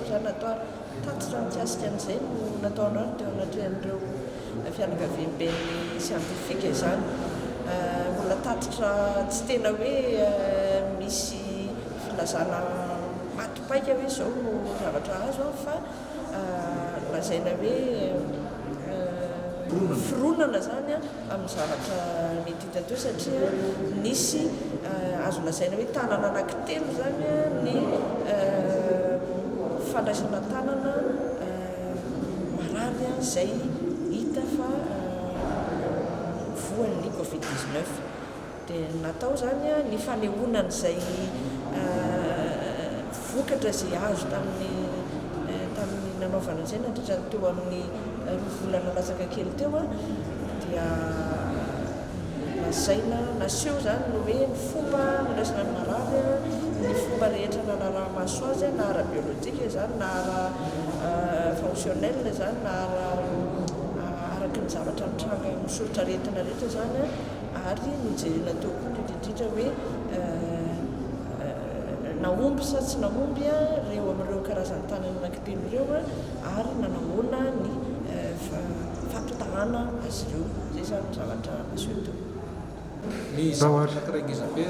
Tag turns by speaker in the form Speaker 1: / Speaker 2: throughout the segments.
Speaker 1: zany atao tatitra mikasika an'izay no nataonao teo anatrehan'ireo fianakaviam-ben'ny siantifika izany. Mbola tatitra tsy tena hoe misy filazana matipaika hoe zao no zavatra azo fa lazaina hoe fironana zany amin'ny zavatra mety hita teo satria nisy azo lazaina hoe tanana anankitelo zany ny fandraisana tanana marary izay hita fa voan'ny Covid-19 dia natao zany ny fanehoanan'izay vokatra izay azo tamin'ny nanaovana izay nandritra teo amin'ny volana latsaka kely teo dia lazaina naseho zany no hoe ny fomba niraisana ny marary ny fomba rehetra na ara-maso azy na ara-biolojika zany na ara-fonctionnel zany na araky ny zavatra mitranga misoritra rehetra rehetra zany ary nojerena teo koa indrindrindrindra hoe naomby sa tsy naomby reo amin'ireo karazany tanana anankitelo ireo ary nanahoana ny fampitahana azy ireo zay zany zavatra maseho teo.
Speaker 2: Ny zavatra anankiray izabe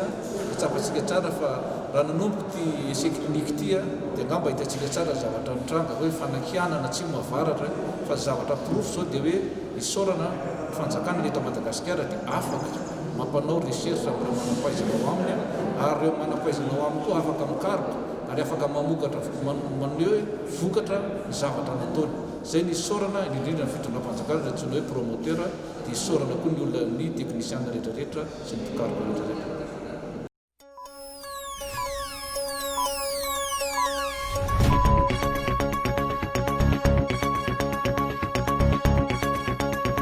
Speaker 2: hitsapantsika tsara fa raha nanomboka ty essai clinique ty dia angamba hitantsika tsara zavatra mitranga hoe fanakianana tsy mavaratra fa zavatra pirofo zao dia hoe isaorana fanjakana eto Madagasikara dia afaka mampanao recherche amin'ireo manam-pahaizanao aminy ary ireo manam-pahaizanao aminy koa afaka mikaroka ary afaka mamokatra maneho vokatra ny zavatra nataony. Zay ny isaorana indrindrindra ny fitondram-panjakana raha tsy hoe promoteur dia isaorana koa ny olona ny teknisiana rehetrarehetra sy ny mpikaroka rehetrarehetra.